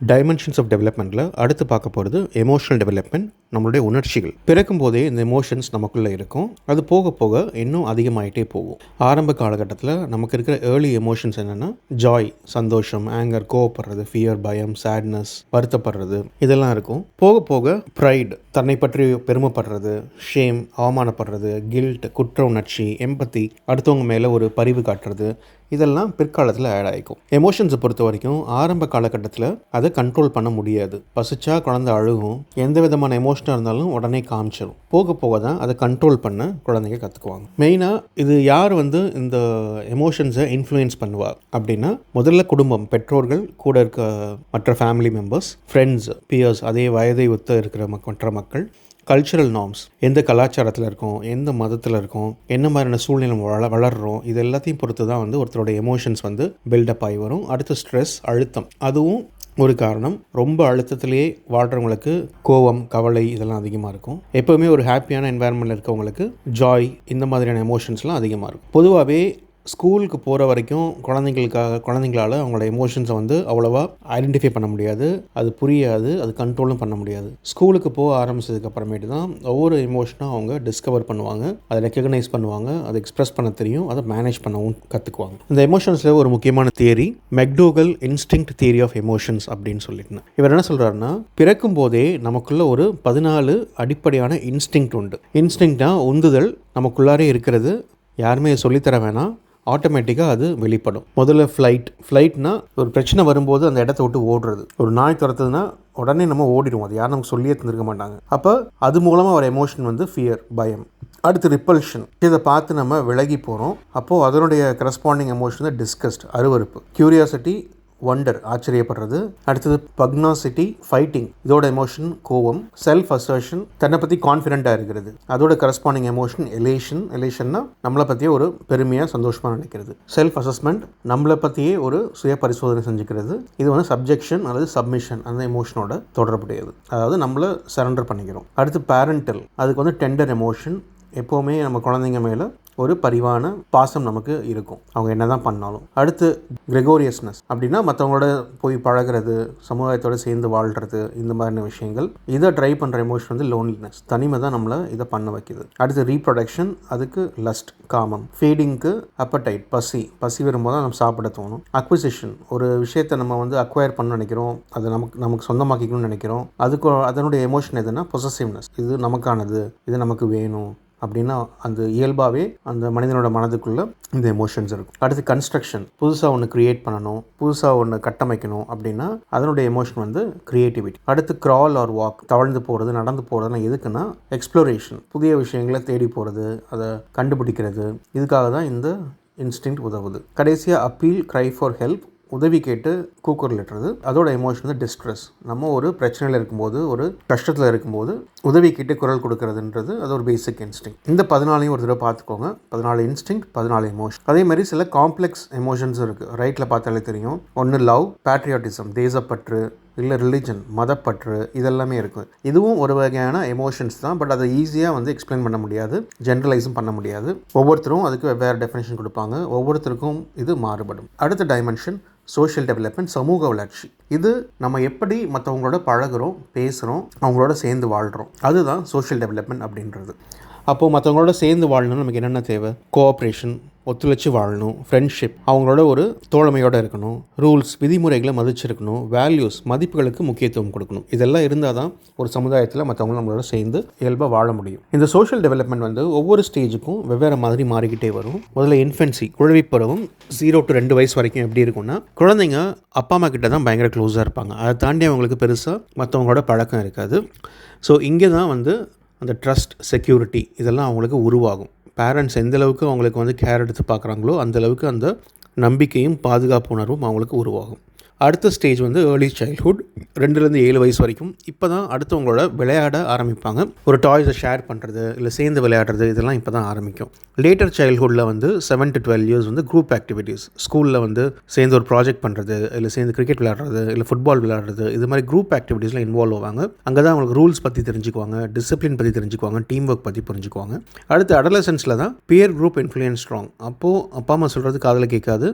Dimensions of டெவலப்மெண்ட்டில் அடுத்து பார்க்க போகிறது எமோஷனல் டெவலப்மெண்ட். நம்மளுடைய உணர்ச்சிகள் பிறக்கும் போதே இந்த எமோஷன்ஸ் நமக்குள்ளே இருக்கும். அது போக போக இன்னும் அதிகமாகிட்டே போகும். ஆரம்ப காலகட்டத்தில் நமக்கு இருக்கிற ஏர்லி எமோஷன்ஸ் என்னென்னா ஜாய், சந்தோஷம், ஆங்கர், கோவப்படுறது, ஃபியர், பயம், சேட்னஸ், வருத்தப்படுறது, இதெல்லாம் இருக்கும். போக போக ப்ரைட், தன்னை பற்றி பெருமைப்படுறது, ஷேம், அவமானப்படுறது, கில்ட், குற்ற உணர்ச்சி, எம்பத்தி, அடுத்தவங்க மேலே ஒரு பரிவு காட்டுறது, இதெல்லாம் பிற்காலத்தில் ஆட் ஆகிக்கும். எமோஷன்ஸை பொறுத்த வரைக்கும் ஆரம்ப காலகட்டத்தில் அதை கண்ட்ரோல் பண்ண முடியாது. பசிச்சா குழந்தை அழுகும், எந்த விதமான எமோஷனாக இருந்தாலும் உடனே காமிச்சிடும். போக போக தான் அதை கண்ட்ரோல் பண்ண குழந்தைங்க கற்றுக்குவாங்க. மெயினாக இது யார் இந்த எமோஷன்ஸை இன்ஃப்ளூயன்ஸ் பண்ணுவா அப்படின்னா, முதல்ல குடும்பம், பெற்றோர்கள், கூட இருக்க மற்ற ஃபேமிலி மெம்பர்ஸ், ஃப்ரெண்ட்ஸ், பியர்ஸ், அதே வயதை ஒத்த இருக்கிற மற்ற மக்கள், கல்ச்சுரல் நார்ம்ஸ், எந்த கலாச்சாரத்தில் இருக்கோம், எந்த மதத்தில் இருக்கோம், என்ன மாதிரியான சூழ்நிலை வளர்கிறோம், இது எல்லாத்தையும் பொறுத்து தான் ஒருத்தரோட எமோஷன்ஸ் பில்டப் ஆகி வரும். அடுத்து ஸ்ட்ரெஸ், அழுத்தம், அதுவும் ஒரு காரணம். ரொம்ப அழுத்தத்திலேயே வாழ்கிறவங்களுக்கு கோவம், கவலை இதெல்லாம் அதிகமாக இருக்கும். எப்போவுமே ஒரு ஹாப்பியான என்வாயர்மெண்ட்டில் இருக்கவங்களுக்கு ஜாய், இந்த மாதிரியான எமோஷன்ஸ்லாம் அதிகமாக இருக்கும். பொதுவாகவே ஸ்கூலுக்கு போகிற வரைக்கும் குழந்தைங்களால் அவங்களோட எமோஷன்ஸை அவ்வளோவா ஐடென்டிஃபை பண்ண முடியாது, அது புரியாது, அது கண்ட்ரோலும் பண்ண முடியாது. ஸ்கூலுக்கு போக ஆரம்பித்ததுக்கு அப்புறமேட்டு தான் ஒவ்வொரு எமோஷனாக அவங்க டிஸ்கவர் பண்ணுவாங்க, அதை ரெக்கக்னைஸ் பண்ணுவாங்க, அதை எக்ஸ்ப்ரெஸ் பண்ண தெரியும், அதை மேனேஜ் பண்ணவும் கற்றுக்குவாங்க. இந்த எமோஷன்ஸில் ஒரு முக்கியமான theory McDougall instinct theory of emotions அப்படின்னு சொல்லிட்டு இவர் என்ன சொல்கிறாருன்னா, பிறக்கும் போதே நமக்குள்ள ஒரு 14 அடிப்படையான இன்ஸ்டிங்க்ட் உண்டு. இன்ஸ்டிங்க்ட்னா உந்துதல் நமக்குள்ளாரே இருக்கிறது, யாருமே சொல்லித்தர வேணாம், ஆட்டோமேட்டிக்காக அது வெளிப்படும். முதல்ல ஃப்ளைட்னா ஒரு பிரச்சனை வரும்போது அந்த இடத்த விட்டு ஓடுறது. ஒரு நாய் துரத்துதுன்னா உடனே நம்ம ஓடிடுவோம், அது யாரும் நமக்கு சொல்லியே தந்திருக்க மாட்டாங்க. அப்போ அது மூலமாக ஒரு எமோஷன் ஃபியர், பயம். அடுத்து ரிப்பல்ஷன், இதை பார்த்து நம்ம விலகி போகிறோம். அப்போது அதனுடைய கரஸ்பாண்டிங் எமோஷன் டிஸ்கஸ்ட், அருவருப்பு. கியூரியாசிட்டி, வண்டர், ஆச்சரியப்படுறது. அடுத்தது பக்னாசிட்டி, ஃபைட்டிங், இதோட எமோஷன் கோவம். செல்ஃப் அசர்ஷன், தன்னை பற்றி கான்ஃபிடென்ட்டாக இருக்கிறது, அதோட கரஸ்பாண்டிங் எமோஷன் எலேஷன்னா நம்மளை பற்றியே ஒரு பெருமையாக சந்தோஷமாக நினைக்கிறது. செல்ஃப் அசஸ்மெண்ட், நம்மளை பற்றியே ஒரு சுய பரிசோதனை செஞ்சுக்கிறது. இது சப்ஜெக்ஷன் அல்லது சப்மிஷன், அந்த எமோஷனோட தொடர்புடையது, அதாவது நம்மளை சரண்டர் பண்ணிக்கிறோம். அடுத்து பேரண்டல், அதுக்கு டெண்டர் எமோஷன். எப்போவுமே நம்ம குழந்தைங்க மேலே ஒரு பரிவான பாசம் நமக்கு இருக்கும், அவங்க என்ன தான் பண்ணாலும். அடுத்து கிரெகோரியஸ்னஸ், அப்படின்னா மற்றவங்களோட போய் பழகிறது, சமுதாயத்தோடு சேர்ந்து வாழ்கிறது, இந்த மாதிரியான விஷயங்கள். இதை ட்ரை பண்ணுற எமோஷன் லோன்லினஸ், தனிமை தான் நம்மளை இதை பண்ண வைக்குது. அடுத்து ரீப்ரொடக்ஷன், அதுக்கு லஸ்ட், காமம். ஃபீடிங்க்கு அப்படைட், பசி வரும்போது தான் நம்ம சாப்பிட தோணும். அக்விசிஷன், ஒரு விஷயத்தை நம்ம அக்வயர் பண்ண நினைக்கிறோம், அதை நமக்கு சொந்தமாக்கிக்கணும்னு நினைக்கிறோம், அதனுடைய எமோஷன் எதுனா பொசசிவ்னஸ், இது நமக்கானது, இது நமக்கு வேணும் அப்படின்னா அந்த இயல்பாகவே அந்த மனிதனோட மனதுக்குள்ளே இந்த எமோஷன்ஸ் இருக்கும். அடுத்து கன்ஸ்ட்ரக்ஷன், புதுசாக ஒன்று க்ரியேட் பண்ணணும், புதுசாக ஒன்று கட்டமைக்கணும் அப்படின்னா அதனுடைய எமோஷன் க்ரியேட்டிவிட்டி. அடுத்து கிரால் ஆர் வாக், தவழ்ந்து போகிறது, நடந்து போகிறதுலாம் எதுக்குன்னா எக்ஸ்ப்ளோரேஷன், புதிய விஷயங்களை தேடி போகிறது, அதை கண்டுபிடிக்கிறது, இதுக்காக தான் இந்த இன்ஸ்டிங்க்ட் உதவுது. கடைசியாக அப்பீல், க்ரை ஃபார் ஹெல்ப், உதவி கேட்டு கூக்குரலிட்டுறது, அதோட எமோஷன் டிஸ்ட்ரெஸ். நம்ம ஒரு பிரச்சனையில் இருக்கும்போது, ஒரு கஷ்டத்தில் இருக்கும்போது உதவி கேட்டு குரல் கொடுக்கறதுன்றது அது ஒரு பேசிக் இன்ஸ்டிங். இந்த 14 ஒரு தடவை பார்த்துக்கோங்க. 14 இன்ஸ்டிங், 14 எமோஷன். அதே மாதிரி சில காம்ப்ளெக்ஸ் எமோஷன்ஸ் இருக்குது. ரைட்டில் பார்த்தாலே தெரியும். ஒன்று லவ், பேட்ரியாட்டிசம், தேசப்பற்று, இல்லை ரிலிஜன், மதப்பற்று, இதெல்லாமே இருக்குது. இதுவும் ஒரு வகையான எமோஷன்ஸ் தான். பட் அதை ஈஸியாக எக்ஸ்பிளைன் பண்ண முடியாது, ஜென்ரலைஸும் பண்ண முடியாது. ஒவ்வொருத்தரும் அதுக்கு வெவ்வேறு டெஃபினேஷன் கொடுப்பாங்க, ஒவ்வொருத்தருக்கும் இது மாறுபடும். அடுத்த டைமென்ஷன் சோஷியல் டெவலப்மெண்ட், சமூக வளர்ச்சி. இது நம்ம எப்படி மற்றவங்களோட பழகுறோம், பேசுகிறோம், அவங்களோட சேர்ந்து வாழ்கிறோம், அதுதான் சோஷியல் டெவலப்மெண்ட் அப்படின்றது. அப்போது மற்றவங்களோட சேர்ந்து வாழணும்னு நமக்கு என்னென்ன தேவை? கோஆப்ரேஷன், ஒத்துழைச்சி வாழணும், ஃப்ரெண்ட்ஷிப், அவங்களோட ஒரு தோழமையோடு இருக்கணும், ரூல்ஸ், விதிமுறைகளை மதிச்சிருக்கணும், வேல்யூஸ், மதிப்புகளுக்கு முக்கியத்துவம் கொடுக்கணும். இதெல்லாம் இருந்தால் தான் ஒரு சமுதாயத்தில் மற்றவங்களும் நம்மளோட சேர்ந்து இயல்பாக வாழ முடியும். இந்த சோஷியல் டெவலப்மெண்ட் ஒவ்வொரு ஸ்டேஜுக்கும் வெவ்வேறு மாதிரி மாறிக்கிட்டே வரும். முதல்ல இன்ஃபென்சி, குழவிப்பருவம், 0 to 2 வயசு வரைக்கும் எப்படி இருக்குன்னா, குழந்தைங்க அப்பா அம்மா கிட்ட தான் பயங்கர க்ளோஸாக இருப்பாங்க. அதை தாண்டி அவங்களுக்கு பெருசாக மற்றவங்களோட பழக்கம் இருக்காது. ஸோ இங்கே தான் அந்த ட்ரஸ்ட், செக்யூரிட்டி இதெல்லாம் அவங்களுக்கு உருவாகும். பேரண்ட்ஸ் எந்தளவுக்கு அவங்களுக்கு கேர் எடுத்து பார்க்குறாங்களோ அந்தளவுக்கு அந்த நம்பிக்கையும் பாதுகாப்பு உணர்வும் அவங்களுக்கு உருவாகும். அடுத்த ஸ்டேஜ் ஏர்லி சைல்ட்ஹுட், 2-7 வயசு வரைக்கும். இப்போ தான் அடுத்தவங்களோட விளையாட ஆரம்பிப்பாங்க. ஒரு டாய்ஸை ஷேர் பண்ணுறது, இல்லை சேர்ந்து விளையாடுறது, இதெல்லாம் இப்போ தான் ஆரம்பிக்கும். லேட்டர் சைல்ட்ஹுட்டில் 7 to 12 இயர்ஸ் குரூப் ஆக்டிவிட்டீஸ், ஸ்கூலில் சேர்ந்து ஒரு ப்ராஜெக்ட் பண்ணுறது, இல்லை சேர்ந்து கிரிக்கெட் விளையாடுறது, இல்லை ஃபுட்பால் விளையாடுறது, இது மாதிரி குரூப் ஆக்டிவிட்டீஸில் இன்வால்வ் ஆவாங்க. அங்கே தான் அவங்களுக்கு ரூல்ஸ் பற்றி தெரிஞ்சுக்குவாங்க, டிசிப்ளின் பற்றி தெரிஞ்சுக்குவாங்க, டீம் ஒர்க் பற்றி புரிஞ்சுக்குவாங்க. அடுத்து அடலசன்ஸில் தான் பியர் குரூப் இன்ஃப்ளூயன்ஸ் ஸ்ட்ராங். அப்போது அப்பா அம்மா சொல்கிறது காதில் கேட்காது,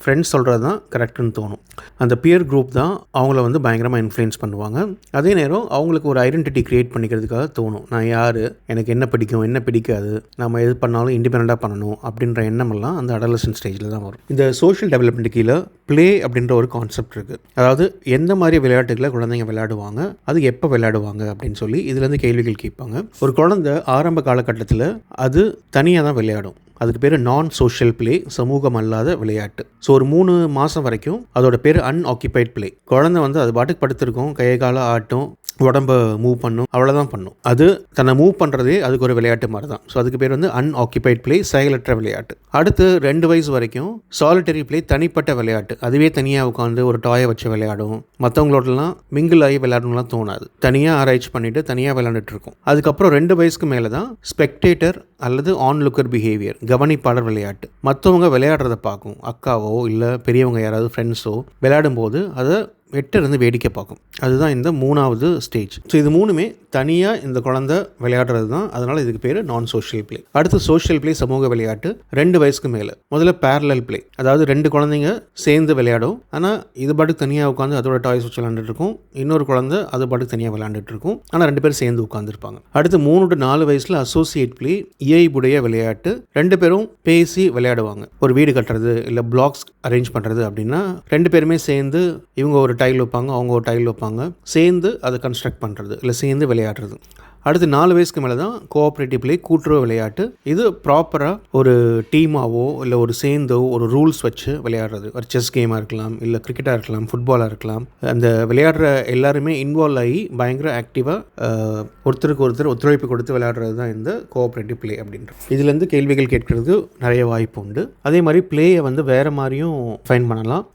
ஃப்ரெண்ட்ஸ் சொல்கிறது தான் கரெக்டுன்னு தோணும். அந்த பியர் குரூப் தான் அவங்கள வந்து பயங்கரமாக இன்ஃப்ளூயன்ஸ் பண்ணுவாங்க. அதே நேரம் அவங்களுக்கு ஒரு ஐடென்டிட்டி க்ரியேட் பண்ணிக்கிறதுக்காக தோணும், நான் யார், எனக்கு என்ன பிடிக்கும் என்ன பிடிக்காது, நம்ம எது பண்ணாலும் இண்டிபெண்ட்டாக பண்ணணும் அப்படின்ற எண்ணமெல்லாம் அந்த அடலசன்ட் ஸ்டேஜில் தான் வரும். இந்த சோஷியல் டெவலப்மெண்ட் கீழே ப்ளே அப்படின்ற ஒரு கான்செப்ட் இருக்குது. அதாவது எந்த மாதிரி விளையாட்டுகளை குழந்தைங்க விளையாடுவாங்க, அது எப்போ விளையாடுவாங்க அப்படின்னு சொல்லி இதுலேருந்து கேள்விகள் கேட்பாங்க. ஒரு குழந்தை ஆரம்ப காலகட்டத்தில் அது தனியாக தான் விளையாடும். அதுக்கு பேர் நான் சோஷியல் ப்ளே, சமூகம் அல்லாத விளையாட்டு. ஸோ ஒரு 3 மாதம் வரைக்கும் அதோட பேர் அன்ஆக்கியபைட் ப்ளே. குழந்தை வந்து அது பாட்டுக்கு படுத்திருக்கும், கையை காலை ஆட்டும், உடம்பை மூவ் பண்ணும், அவ்வளோதான் பண்ணும். அது தன்னை மூவ் பண்ணுறதே அதுக்கு ஒரு விளையாட்டு மாதிரி தான். ஸோ அதுக்கு பேர் வந்து அன்ஆக்கியபைட் ப்ளே, செயலற்ற விளையாட்டு. அடுத்து 2 வயசு வரைக்கும் சாலிட்டரி ப்ளே, தனிப்பட்ட விளையாட்டு. அதுவே தனியாக உட்காந்து ஒரு டாயை வச்சு விளையாடும். மற்றவங்களோடலாம் மிங்கிள் ஆகி விளையாடணும்லாம் தோணாது. தனியாக ஆராய்ச்சி பண்ணிவிட்டு தனியாக விளையாண்டுட்டு இருக்கும். அதுக்கப்புறம் 2 வயசுக்கு மேலே தான் ஸ்பெக்டேட்டர் அல்லது ஆன்லுக்கர் பிஹேவியர், கவனிப்பாளர் விளையாட்டு. மற்றவங்க விளையாடுறத பார்க்கும், அக்காவோ இல்லை பெரியவங்க யாராவது ஃப்ரெண்ட்ஸோ விளையாடும்போது அதை வெட்டிருந்து வேடிக்கை பார்க்கும். அதுதான் இந்த 3வது ஸ்டேஜ். ஸோ இது 3மே தனியாக இந்த குழந்தை விளையாடுறது தான். அதனால் இதுக்கு பேர் நான் சோஷியல் ப்ளே. அடுத்து சோஷியல் ப்ளே, சமூக விளையாட்டு. 2 வயசுக்கு மேலே முதல்ல பேரலல் ப்ளே, அதாவது 2 குழந்தைங்க சேர்ந்து விளையாடும். ஆனால் இது பாட்டுக்கு தனியாக உட்காந்து அதோட டாய்ஸ் வச்சு விளையாண்டுட்டு இருக்கும். இன்னொரு குழந்தை அது பாட்டுக்கு தனியாக விளையாண்டுட்டு இருக்கும். ஆனால் 2 பேரும் சேர்ந்து உட்காந்துருப்பாங்க. அடுத்து 3 to 4 வயசில் அசோசியேட் ப்ளே, இயைபுடைய விளையாட்டு. 2 பேரும் பேசி விளையாடுவாங்க. ஒரு வீடு கட்டுறது இல்லை பிளாக்ஸ் அரேஞ்ச் பண்ணுறது அப்படின்னா 2 பேருமே சேர்ந்து, இவங்க ஒரு டைல் வைப்பாங்க, அவங்க ஒரு டைல் வைப்பாங்க, சேர்ந்து அதை கன்ஸ்ட்ரக்ட் பண்ணுறது இல்லை சேர்ந்து விளையாடுறது. அடுத்து 4 வயசுக்கு மேலே தான் கோஆப்ரேட்டிவ் ப்ளே, கூட்டுறவு விளையாட்டு. இது ப்ராப்பராக ஒரு டீமாவோ இல்லை ஒரு சேர்ந்தோ ஒரு ரூல்ஸ் வச்சு விளையாடுறது. ஒரு செஸ் கேமாக இருக்கலாம், இல்லை கிரிக்கெட்டாக இருக்கலாம், ஃபுட்பாலாக இருக்கலாம். அந்த விளையாடுற எல்லாருமே இன்வால்வ் ஆகி பயங்கர ஆக்டிவாக ஒருத்தருக்கு ஒருத்தர் ஒத்துழைப்பு கொடுத்து விளையாடுறது தான் இந்த கோஆப்ரேட்டிவ் ப்ளே அப்படின்றது. இதுலேருந்து கேள்விகள் கேட்கறது நிறைய வாய்ப்பு உண்டு. அதே மாதிரி ப்ளேயை வந்து வேறு மாதிரியும் ஃபைன் பண்ணலாம்.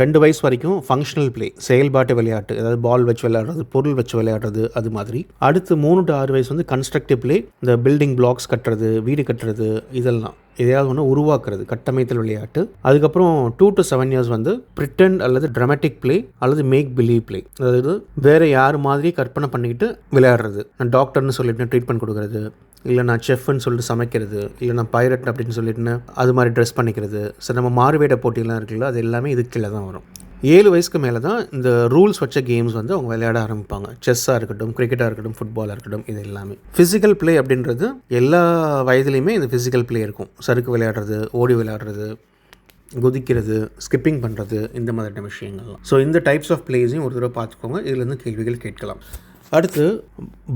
2 வயசு வரைக்கும் ஃபங்க்ஷனல் ப்ளே, செயல்பாட்டு விளையாட்டு, அதாவது பால் வச்சு விளையாடுறது, பொருள் வச்சு விளையாடுறது, அது மாதிரி. அடுத்து 3 to 6 வயசு வந்து கன்ஸ்ட்ரக்டிவ் ப்ளே, இந்த பில்டிங் பிளாக்ஸ் கட்டுறது, வீடு கட்டுறது, இதெல்லாம் எதையாவது ஒன்று உருவாக்குறது, கட்டமைத்தல் விளையாட்டு. அதுக்கப்புறம் 2 to 7 இயர்ஸ் வந்து பிரிட்டன்ட் அல்லது ட்ராமாட்டிக் ப்ளே அல்லது மேக் பிலீவ் ப்ளே, அதாவது வேறு யார் மாதிரி கற்பனை பண்ணிக்கிட்டு விளையாடுறது. நான் டாக்டர்னு சொல்லிட்டு ட்ரீட்மெண்ட் கொடுக்குறது, இல்லை நான் செஃப்னு சொல்லிட்டு சமைக்கிறது, இல்லை நான் பைரட் அப்படின்னு சொல்லிட்டு அது மாதிரி ட்ரெஸ் பண்ணிக்கிறது. சரி, நம்ம மாறுவேட போட்டியெல்லாம் இருக்குல்ல, அது எல்லாமே இதுக்கு கீழே தான் வரும். 7 வயசுக்கு மேலே தான் இந்த ரூல்ஸ் வச்ச கேம்ஸ் வந்து அவங்க விளையாட ஆரம்பிப்பாங்க. செஸ்ஸாக இருக்கட்டும், கிரிக்கெட்டாக இருக்கட்டும், ஃபுட்பாலாக இருக்கட்டும், இது எல்லாமே. ஃபிசிக்கல் ப்ளே அப்படின்றது எல்லா வயதுலையுமே இந்த ஃபிசிக்கல் ப்ளே இருக்கும். சறுக்கு விளையாடுறது, ஓடி விளையாடுறது, குதிக்கிறது, ஸ்கிப்பிங் பண்ணுறது, இந்த மாதிரி விஷயங்கள்லாம். ஸோ இந்த டைப்ஸ் ஆஃப் பிளேஸையும் ஒரு தடவை பார்த்துக்கோங்க. இதுலேருந்து கேள்விகள் கேட்கலாம். அடுத்து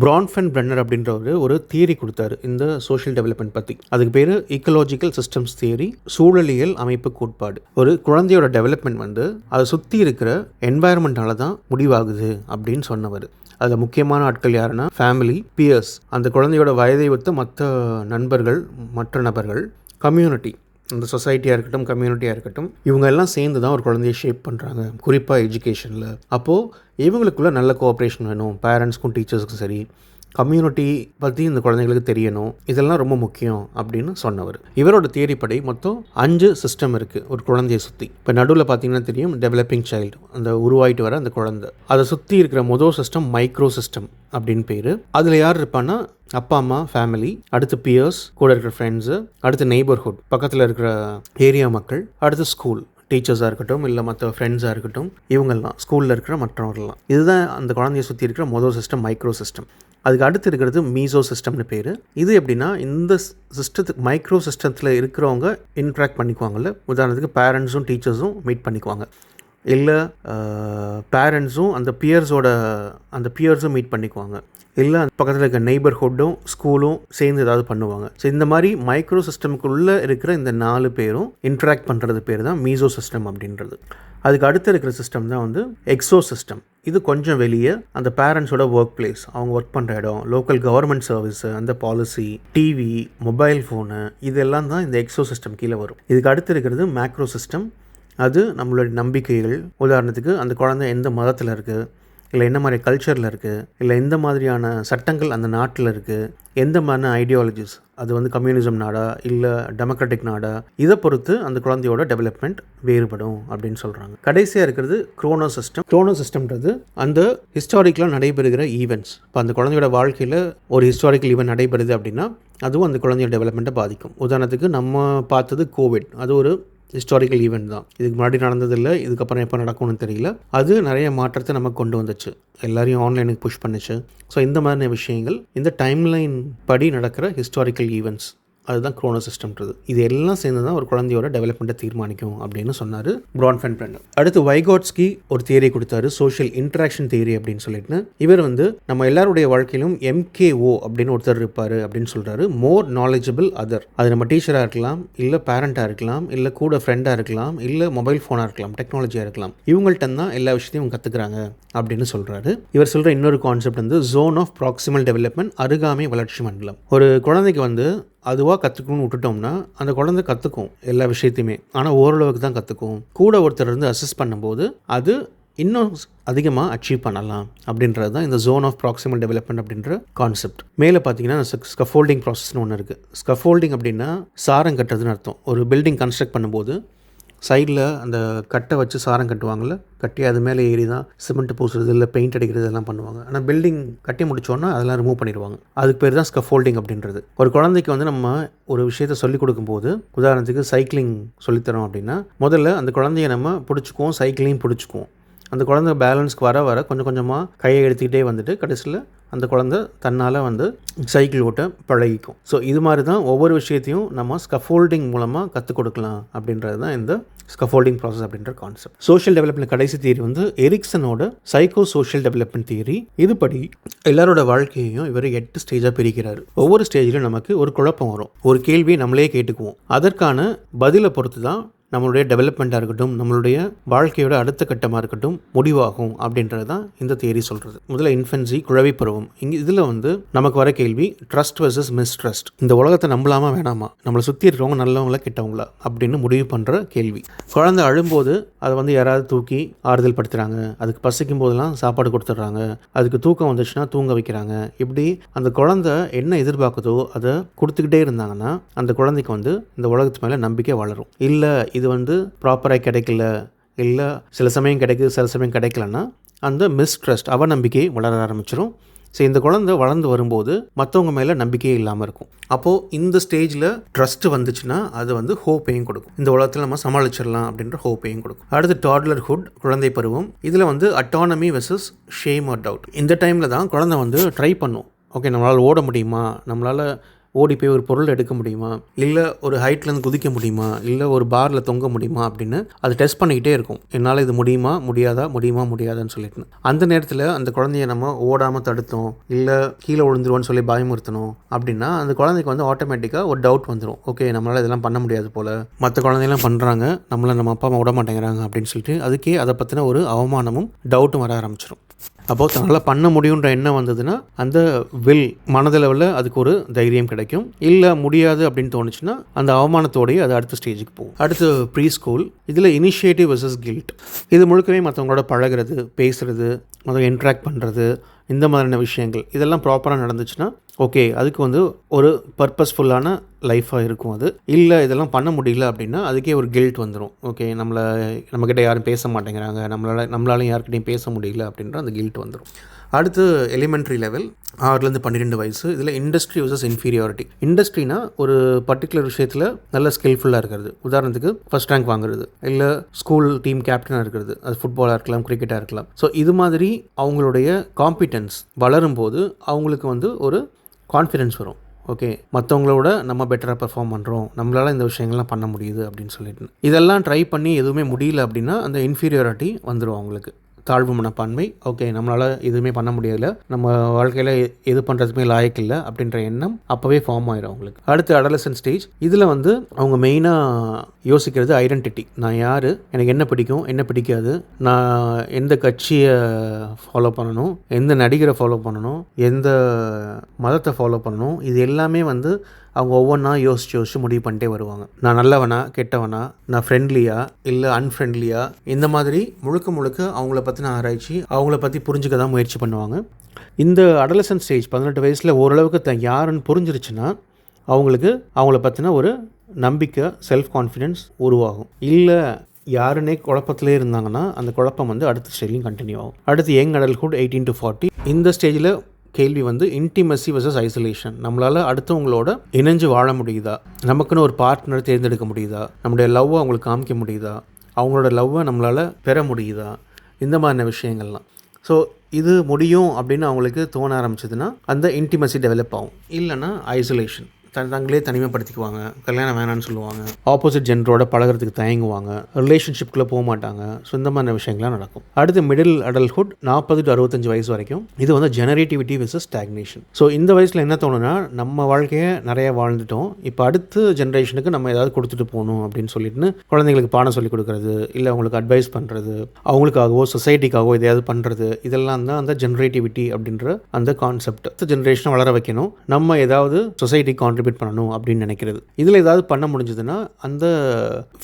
பிரான்ஃபென்பிரென்னர் அப்படின்றவர் ஒரு தியரி கொடுத்தாரு இந்த சோஷியல் டெவலப்மெண்ட் பற்றி. அதுக்கு பேர் ஈக்கலாஜிக்கல் சிஸ்டம்ஸ் தியரி, சூழலியல் அமைப்பு கோட்பாடு. ஒரு குழந்தையோட டெவலப்மெண்ட் வந்து அதை சுற்றி இருக்கிற என்வாயர்மெண்ட்டால தான் முடிவாகுது அப்படின்னு சொன்னவர். அதில் முக்கியமான ஆட்கள் யாருன்னா ஃபேமிலி, பியர்ஸ், அந்த குழந்தையோட வயதை ஒத்த மற்ற நண்பர்கள், மற்ற நபர்கள், கம்யூனிட்டி, இந்த சொசைட்டியாக இருக்கட்டும், கம்யூனிட்டியாக இருக்கட்டும், இவங்க எல்லாம் சேர்ந்து தான் ஒரு குழந்தையை ஷேப் பண்ணுறாங்க, குறிப்பாக எஜுகேஷனில். அப்போது இவங்களுக்குள்ள நல்ல கோஆப்ரேஷன் வேணும், பேரண்ட்ஸ்க்கும் டீச்சர்ஸ்க்கும் சரி, கம்யூனிட்டி பற்றி இந்த குழந்தைங்களுக்கு தெரியணும், இதெல்லாம் ரொம்ப முக்கியம் அப்படின்னு சொன்னவர். இவரோட தியரி படி மொத்தம் 5 சிஸ்டம் இருக்குது ஒரு குழந்தையை சுற்றி. இப்போ நடுவில் பார்த்தீங்கன்னா தெரியும், டெவலப்பிங் சைல்டு, அந்த உருவாயிட்டு வர அந்த குழந்தை. அதை சுற்றி இருக்கிற முதல் சிஸ்டம் மைக்ரோ சிஸ்டம் அப்படின்னு பேர். அதில் யார் இருப்பான்னா அப்பா அம்மா, ஃபேமிலி, அடுத்து பியர்ஸ், கூட இருக்கிற ஃப்ரெண்ட்ஸு, அடுத்து நெய்பர்ஹுட், பக்கத்தில் இருக்கிற ஏரியா மக்கள், அடுத்து ஸ்கூல், டீச்சர்ஸாக இருக்கட்டும், இல்லை மற்ற ஃப்ரெண்ட்ஸாக இருக்கட்டும், இவங்கெல்லாம் ஸ்கூலில் இருக்கிற மற்றவர்கள்லாம். இதுதான் அந்த குழந்தையை சுற்றி இருக்கிற முதல் சிஸ்டம், மைக்ரோ சிஸ்டம். அதுக்கு அடுத்து இருக்கிறது மீசோ சிஸ்டம்னு பேர். இது எப்படின்னா, இந்த சிஸ்டத்துக்கு மைக்ரோ சிஸ்டத்தில் இருக்கிறவங்க இன்ட்ராக்ட் பண்ணிக்குவாங்கல்ல. உதாரணத்துக்கு பேரண்ட்ஸும் டீச்சர்ஸும் மீட் பண்ணிக்குவாங்க, இல்லை பேரண்ட்ஸும் அந்த பியர்ஸும் மீட் பண்ணிக்குவாங்க, இல்லை பக்கத்தில் இருக்க நெய்பர்ஹுட்டும் ஸ்கூலும் சேர்ந்து ஏதாவது பண்ணுவாங்க. ஸோ இந்த மாதிரி மைக்ரோ சிஸ்டமுக்குள்ளே இருக்கிற இந்த 4 பேரும் இன்ட்ராக்ட் பண்ணுறது பேர் தான் மீசோ சிஸ்டம் அப்படின்றது. அதுக்கு அடுத்து இருக்கிற சிஸ்டம் தான் வந்து எக்ஸோ சிஸ்டம். இது கொஞ்சம் வெளியே, அந்த பேரண்ட்ஸோட ஒர்க் பிளேஸ், அவங்க ஒர்க் பண்ணுற இடம், லோக்கல் கவர்மெண்ட் சர்வீஸு, அந்த பாலிசி, டிவி, மொபைல் ஃபோனு, இதெல்லாம் தான் இந்த எக்ஸோ சிஸ்டம் கீழே வரும். இதுக்கு அடுத்து இருக்கிறது மேக்ரோ சிஸ்டம். அது நம்மளுடைய நம்பிக்கைகள், உதாரணத்துக்கு அந்த குழந்தை எந்த மதத்தில் இருக்குது, இல்லை என்ன மாதிரி கல்ச்சரில் இருக்குது, இல்லை எந்த மாதிரியான சட்டங்கள் அந்த நாட்டில் இருக்குது, எந்த மாதிரியான ஐடியாலஜிஸ், அது வந்து கம்யூனிசம் நாடா இல்லை டெமோக்ராட்டிக் நாடா, இதை பொறுத்து அந்த குழந்தையோட டெவலப்மெண்ட் வேறுபடும் அப்படின்னு சொல்கிறாங்க. கடைசியாக இருக்கிறது குரோனோ சிஸ்டம். குரோனோ சிஸ்டம்ன்றது அந்த ஹிஸ்டாரிக்கலாக நடைபெறுகிற ஈவெண்ட்ஸ். இப்போ அந்த குழந்தையோட வாழ்க்கையில் ஒரு ஹிஸ்டாரிக்கல் ஈவெண்ட் நடைபெறுது அப்படின்னா அதுவும் அந்த குழந்தையோட டெவலப்மெண்ட்டை பாதிக்கும். உதாரணத்துக்கு நம்ம பார்த்தது கோவிட், அது ஒரு ஹிஸ்டாரிக்கல் ஈவெண்ட் தான். இதுக்கு முன்னாடி நடந்ததில்லை, இதுக்கப்புறம் எப்போ நடக்கும்னு தெரியல. அது நிறைய மாற்றத்தை நமக்கு கொண்டு வந்துச்சு, எல்லாரையும் ஆன்லைனுக்கு புஷ் பண்ணிச்சு. ஸோ இந்த மாதிரியான விஷயங்கள் இந்த டைம்லைன் படி நடக்கிற ஹிஸ்டாரிக்கல் ஈவெண்ட்ஸ், அதுதான் க்ரோனோ சிஸ்டம்ன்றது. இது எல்லாம் சேர்ந்து தான் ஒரு குழந்தையோட டெவலப்மெண்ட்டை தீர்மானிக்கும் அப்படின்னு சொன்னார் ப்ரான்ஃபென்ப்ரெண்டர். அடுத்து வைகாட்ஸ்கி ஒரு தியரி கொடுத்தாரு, சோஷியல் இன்ட்ராக்ஷன் தியரி அப்படின்னு சொல்லிட்டு. இவர் நம்ம எல்லாருடைய வாழ்க்கையிலும் MKO அப்படின்னு ஒருத்தர் இருப்பார் அப்படின்னு சொல்கிறாரு, மோர் நாலேஜபிள் அதர். அது நம்ம டீச்சராக இருக்கலாம், இல்லை பேரண்ட்டாக இருக்கலாம், இல்லை கூட ஃப்ரெண்டாக இருக்கலாம், இல்லை மொபைல் ஃபோனாக இருக்கலாம், டெக்னாலஜியாக இருக்கலாம். இவங்கள்ட்ட தான் எல்லா விஷயத்தையும் கற்றுக்குறாங்க அப்படின்னு சொல்கிறாரு. இவர் சொல்கிற இன்னொரு concept zone of proximal development, அருகாமை வளர்ச்சி மண்டலம். ஒரு குழந்தைக்கு அதுவாக கற்றுக்கணும்னு விட்டுட்டோம்னா அந்த குழந்தை கற்றுக்கும் எல்லா விஷயத்தையுமே, ஆனால் ஓரளவுக்கு தான் கற்றுக்கும். கூட ஒருத்தர் அசஸ் பண்ணும்போது அது இன்னும் அதிகமாக அச்சீவ் பண்ணலாம் அப்படின்றது தான் இந்த ஜோன் ஆஃப் ப்ராக்சிமல் டெவலப்மெண்ட் அப்படின்ற கான்செப்ட். மேலே பார்த்தீங்கன்னா ஸ்கஃபோல்டிங் ப்ராசஸ்னு ஒன்று இருக்குது. ஸ்கஃபோல்டிங் அப்படின்னா சாரம் கட்டுறதுன்னு அர்த்தம். ஒரு பில்டிங் கன்ஸ்ட்ரக்ட் பண்ணும்போது சைடில் அந்த கட்டை வச்சு சாரம் கட்டுவாங்கள்ல, கட்டி அது மேலே ஏறி தான் சிமெண்ட் பூசுறது இல்லை பெயிண்ட் அடிக்கிறது எல்லாம் பண்ணுவாங்க. ஆனால் பில்டிங் கட்டி முடிச்சோன்னா அதெல்லாம் ரிமூவ் பண்ணிடுவாங்க. அதுக்கு பேர் தான் ஸ்கஃபோல்டிங் அப்படின்றது. ஒரு குழந்தைக்கு நம்ம ஒரு விஷயத்தை சொல்லிக் கொடுக்கும்போது, உதாரணத்துக்கு சைக்கிளிங் சொல்லித்தரோம் அப்படின்னா, முதல்ல அந்த குழந்தைய நம்ம பிடிச்சிக்குவோம், சைக்கிளையும் பிடிச்சிக்குவோம். அந்த குழந்தை பேலன்ஸ்க்கு வர வர கொஞ்சம் கொஞ்சமாக கையை எடுத்துக்கிட்டே வந்துட்டு கடைசியில் அந்த குழந்தை தன்னால் சைக்கிள் ஓட்ட பழகிக்கும். ஸோ இது மாதிரி தான் ஒவ்வொரு விஷயத்தையும் நம்ம ஸ்கஃபோல்டிங் மூலமாக கற்றுக் கொடுக்கலாம் அப்படின்றது தான் இந்த ஸ்கஃபோல்டிங் ப்ராசஸ் அப்படின்ற கான்செப்ட். சோஷியல் டெவலப்மெண்ட் கடைசி தியரி எரிக்சனோட சைக்கோ சோஷியல் டெவலப்மெண்ட் தியரி. இதுபடி எல்லாரோட வாழ்க்கையையும் இவர் 8 ஸ்டேஜாக பிரிக்கிறார். ஒவ்வொரு ஸ்டேஜிலும் நமக்கு ஒரு குழப்பம் வரும், ஒரு கேள்வியை நம்மளே கேட்டுக்குவோம். அதற்கான பதிலை பொறுத்து தான் நம்மளுடைய டெவலப்மெண்ட்டாக இருக்கட்டும், நம்மளுடைய வாழ்க்கையோட அடுத்த கட்டமாக இருக்கட்டும் முடிவாகும் அப்படின்றது தான் இந்த தியரி சொல்கிறது. முதல்ல இன்ஃபென்சி, குழவி பருவம். இதில் நமக்கு வர கேள்வி ட்ரஸ்ட் வர்சஸ் மிஸ்ட்ரஸ்ட். இந்த உலகத்தை நம்பலாமா வேணாமா, நம்மளை சுற்றி இருக்கிறவங்க நல்லவங்களா கெட்டவங்களா அப்படின்னு முடிவு பண்ணுற கேள்வி. குழந்தை அழும்போது அதை யாராவது தூக்கி ஆறுதல் படுத்துகிறாங்க, அதுக்கு பசிக்கும் போதெல்லாம் சாப்பாடு கொடுத்துட்றாங்க, அதுக்கு தூக்கம் வந்துச்சுன்னா தூங்க வைக்கிறாங்க. இப்படி அந்த குழந்தை என்ன எதிர்பார்க்குதோ அதை கொடுத்துக்கிட்டே இருந்தாங்கன்னா அந்த குழந்தைக்கு இந்த உலகத்து மேலே நம்பிக்கை வளரும். இல்லை இது ப்ராப்பராக கிடைக்கல, இல்லை சில சமயம் கிடைக்குது சில சமயம் கிடைக்கலன்னா அந்த மிஸ்ட்ரஸ்ட், அவநம்பிக்கை வளர ஆரம்பிச்சிடும். ஸோ இந்த குழந்தை வளர்ந்து வரும்போது மற்றவங்க மேலே நம்பிக்கையே இல்லாமல் இருக்கும். அப்போது இந்த ஸ்டேஜில் ட்ரஸ்ட்டு வந்துச்சுன்னா அது ஹோப்பையும் கொடுக்கும், இந்த உலகத்தில் நம்ம சமாளிச்சிடலாம் அப்படின்ற ஹோப்பையும் கொடுக்கும். அடுத்து டாட்லர்ஹுட், குழந்தை பருவம். இதில் autonomy versus shame R doubt. இந்த டைமில் தான் குழந்தை ட்ரை பண்ணும். ஓகே, நம்மளால் ஓட முடியுமா, நம்மளால் ஓடி போய் ஒரு பொருள் எடுக்க முடியுமா, இல்லை ஒரு ஹைட்லேருந்து குதிக்க முடியுமா, இல்லை ஒரு பாரில் தொங்க முடியுமா அப்படின்னு அது டெஸ்ட் பண்ணிக்கிட்டே இருக்கும். என்னால் இது முடியுமா முடியாதான்னு சொல்லிட்டு. அந்த நேரத்தில் அந்த குழந்தைய நம்ம ஓடாமல் தடுத்தோம், இல்லை கீழே விழுந்துருவோன்னு சொல்லி பயமுறுத்தணும் அப்படின்னா அந்த குழந்தைக்கு ஆட்டோமேட்டிக்காக ஒரு டவுட் வந்துடும். ஓகே, நம்மளால் இதெல்லாம் பண்ண முடியாது போல், மற்ற குழந்தையெல்லாம் பண்ணுறாங்க, நம்ம அப்பா அம்மா விட மாட்டேங்கிறாங்க அப்படின்னு சொல்லிட்டு அதுக்கே அதை பற்றின ஒரு அவமானமும் டவுட்டும் வர ஆரம்பிச்சிடும். அப்போது தன்னால் பண்ண முடியுன்ற எண்ணம் வந்ததுன்னா அந்த மனதளவில் அதுக்கு ஒரு தைரியம் கிடைக்கும். இல்லை முடியாது அப்படின்னு தோணுச்சுன்னா அந்த அவமானத்தோடையே அது அடுத்த ஸ்டேஜுக்கு போகும். அடுத்து ப்ரீ ஸ்கூல். இதில் இனிஷியேட்டிவ் வெர்சஸ் கில்ட். இது முழுக்கவே மற்றவங்களோட பழகிறது, பேசுகிறது, மற்றவங்க இன்ட்ராக்ட் பண்ணுறது, இந்த மாதிரியான விஷயங்கள் இதெல்லாம் ப்ராப்பராக நடந்துச்சுன்னா ஓகே, அதுக்கு ஒரு பர்பஸ்ஃபுல்லான லைஃபாக இருக்கும். அது இல்லை இதெல்லாம் பண்ண முடியல அப்படின்னா அதுக்கே ஒரு கில்ட் வந்துடும். ஓகே, நம்மக்கிட்ட யாரும் பேச மாட்டேங்கிறாங்க, நம்மளாலையும் யார்கிட்டையும் பேச முடியல அப்படின்ற அந்த கில்ட் வந்துடும். அடுத்து எலிமெண்ட்ரி லெவல், 6-12 வயசு. இதில் இண்டஸ்ட்ரி வெர்சஸ் இன்ஃபீரியாரிட்டி. இண்டஸ்ட்ரினா ஒரு பர்டிகுலர் விஷயத்தில் நல்ல ஸ்கில்ஃபுல்லாக இருக்கிறது, உதாரணத்துக்கு ஃபர்ஸ்ட் ரேங்க் வாங்குறது, இல்லை ஸ்கூல் டீம் கேப்டனாக இருக்கிறது, அது ஃபுட்பாலாக இருக்கலாம், கிரிக்கெட்டாக இருக்கலாம். ஸோ இது மாதிரி அவங்களுடைய காம்பிடன்ஸ் வளரும்போது அவங்களுக்கு ஒரு கான்ஃபிடென்ஸ் வரும். ஓகே, மற்றவங்களோட நம்ம பெட்டராக பெர்ஃபார்ம் பண்ணுறோம், நம்மளால் இந்த விஷயங்கள்லாம் பண்ண முடியுது அப்படின்னு சொல்லிட்டு. இதெல்லாம் ட்ரை பண்ணி எதுவுமே முடியல அப்படின்னா அந்த இன்ஃபீரியாரிட்டி வந்துடும் அவங்களுக்கு, தாழ்வு மனப்பான்மை. ஓகே, நம்மளால் எதுவுமே பண்ண முடியலை, நம்ம வாழ்க்கையில் எது பண்ணுறதுமே லாயக்கில்லை அப்படின்ற எண்ணம் அப்போவே ஃபார்ம் ஆயிடும் அவங்களுக்கு. அடுத்து அடலசன்ட் ஸ்டேஜ். இதில் அவங்க மெயினாக யோசிக்கிறது ஐடென்டிட்டி. நான் யார், எனக்கு என்ன பிடிக்கும் என்ன பிடிக்காது, நான் எந்த கட்சியை ஃபாலோ பண்ணணும், எந்த நடிகரை ஃபாலோ பண்ணணும், எந்த மதத்தை ஃபாலோ பண்ணணும், இது எல்லாமே அவங்க ஒவ்வொன்றா யோசிச்சு முடிவு பண்ணிட்டே வருவாங்க. நான் நல்லவனா கெட்டவனா, நான் ஃப்ரெண்ட்லியா இல்லை அன்ஃப்ரெண்ட்லியா, இந்த மாதிரி முழுக்க அவங்கள பற்றின ஆராய்ச்சி, அவங்கள பற்றி புரிஞ்சுக்க தான் முயற்சி பண்ணுவாங்க. இந்த அடலசன்ட் ஸ்டேஜ் 18 வயசில் ஓரளவுக்கு யாருன்னு புரிஞ்சிருச்சுன்னா அவங்கள பற்றின ஒரு நம்பிக்கை, செல்ஃப் கான்ஃபிடென்ஸ் உருவாகும். இல்லை யாருன்னே குழப்பத்திலே இருந்தாங்கன்னா அந்த குழப்பம் அடுத்த ஸ்டேஜ்லையும் கண்டினியூ ஆகும். அடுத்து யங் அடல்ட்ஹுட் 18 to 40. இந்த ஸ்டேஜில் கேள்வி வந்து இன்டிமசி வர்சஸ் ஐசோலேஷன். நம்மளால் அடுத்தவங்களோட இணைஞ்சு வாழ முடியுதா, நமக்குன்னு ஒரு பார்ட்னர் தேர்ந்தெடுக்க முடியுதா, நம்முடைய லவ்வை அவங்களுக்கு காமிக்க முடியுதா, அவங்களோட லவ்வை நம்மளால் பெற முடியுதா, இந்த மாதிரியான விஷயங்கள்லாம். ஸோ இது முடியும் அப்படின்னு அவங்களுக்கு தோண ஆரம்பிச்சதுன்னா அந்த இன்டிமசி டெவலப் ஆகும். இல்லைன்னா ஐசோலேஷன், தங்களே தனிமைப்படுத்திக்குவாங்க, கல்யாணம் வேணான்னு சொல்லுவாங்க, ஆப்போசிட் ஜென்டரோட பழகிறதுக்கு தயங்குவாங்க, ரிலேஷன்ஷிப்குள்ளே போக மாட்டாங்க. ஸோ இந்த மாதிரி விஷயங்கள்லாம் நடக்கும். அடுத்து மிடில் அடல்ட்ஹுட் 40 to 65 வயசு வரைக்கும். இது வந்து ஜெனரேட்டிவிட்டி வெர்சஸ் ஸ்டாக்னேஷன். ஸோ இந்த வயசில் என்ன தோணுன்னா, நம்ம வாழ்க்கையை நிறைய வாழ்ந்துட்டோம், இப்போ அடுத்த ஜென்ரேஷனுக்கு நம்ம ஏதாவது கொடுத்துட்டு போகணும் அப்படின்னு சொல்லிட்டு குழந்தைங்களுக்கு பாடம் சொல்லிக் கொடுக்குறது, இல்லை அவங்களுக்கு அட்வைஸ் பண்ணுறது, அவங்களுக்காகவோ சொசைட்டிக்காகவோ எதையாவது பண்ணுறது, இதெல்லாம் தான் அந்த ஜெனரேட்டிவிட்டி அப்படின்ற அந்த கான்செப்ட். ஜென்ரேஷனை வளர வைக்கணும், நம்ம ஏதாவது சொசைட்டி கான்ட்ரிபியூட் பண்ணணும் அப்படின்னு நினைக்கிறது. இதில் ஏதாவது பண்ண முடிஞ்சதுன்னா அந்த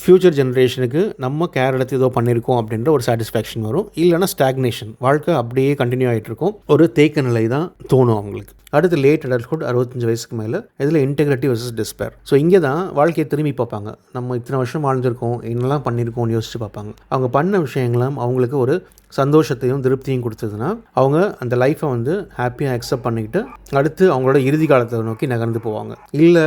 ஃபியூச்சர் ஜென்ரேஷனுக்கு நம்ம கேர் எடுத்து ஏதோ பண்ணியிருக்கோம் அப்படின்ற ஒரு சாட்டிஸ்ஃபேக்ஷன் வரும். இல்லைனா ஸ்டாக்னேஷன், வாழ்க்கை அப்படியே கண்டினியூ ஆகிட்டு இருக்கும், ஒரு தேக்க நிலை தான் தோணும் அவங்களுக்கு. அடுத்து லேட் அடல்ட்ஹுட் 65 வயசுக்கு மேலே. இதில் இன்டெகிரிட்டி வர்சஸ் டிஸ்பேர். ஸோ இங்கே தான் வாழ்க்கையை திரும்பி பார்ப்பாங்க. நம்ம இத்தனை வருஷம் வாழ்ந்திருக்கோம், என்னெல்லாம் பண்ணியிருக்கோம்னு யோசிச்சு பார்ப்பாங்க. அவங்க பண்ண விஷயங்களும் அவங்களுக்கு ஒரு சந்தோஷத்தையும் திருப்தியும் கொடுத்ததுன்னா அவங்க அந்த லைஃப்பை வந்து ஹாப்பியாக அக்செப்ட் பண்ணிக்கிட்டு அடுத்து அவங்களோட இறுதி காலத்தை நோக்கி நகர்ந்து போவாங்க. இல்லை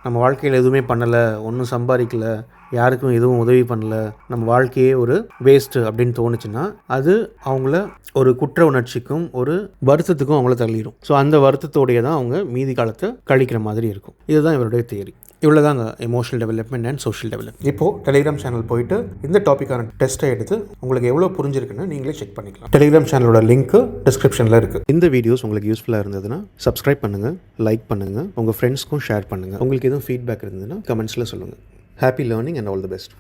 நம்ம வாழ்க்கையில் எதுவுமே பண்ணலை, ஒன்றும் சம்பாதிக்கலை, யாருக்கும் எதுவும் உதவி பண்ணலை, நம்ம வாழ்க்கையே ஒரு வேஸ்ட்டு அப்படின்னு தோணுச்சுன்னா அது அவங்கள ஒரு குற்ற உணர்ச்சிக்கும் ஒரு வருத்தத்துக்கும் அவங்கள தள்ளிடும். ஸோ அந்த வருத்தத்தோடைய தான் அவங்க மீதி காலத்தை கழிக்கிற மாதிரி இருக்கும். இதுதான் இவருடைய தியரி. இவ்வளோதாங்க emotional development and social development. இப்போது டெலிகிராம் சேனல் போயிட்டு இந்த டாப்பிக்கான டெஸ்ட்டை எடுத்து உங்களுக்கு எவ்வளோ புரிஞ்சிருக்குன்னு நீங்களே செக் பண்ணிக்கலாம். டெலிகிராம் சேனலோட லிங்க்கு டிஸ்கிரிப்ஷனில் இருக்குது. இந்த வீடியோஸ் உங்களுக்கு யூஸ்ஃபுல்லாக இருந்ததுன்னா சப்ஸ்கிரைப் பண்ணுங்கள், லைக் பண்ணுங்கள், உங்கள் ஃப்ரெண்ட்ஸ்க்கும் ஷேர் பண்ணுங்கள். உங்களுக்கு எதுவும் ஃபீட்பேக் இருந்ததுன்னா கமெண்ட்ஸில் சொல்லுங்கள். Happy learning and all the best.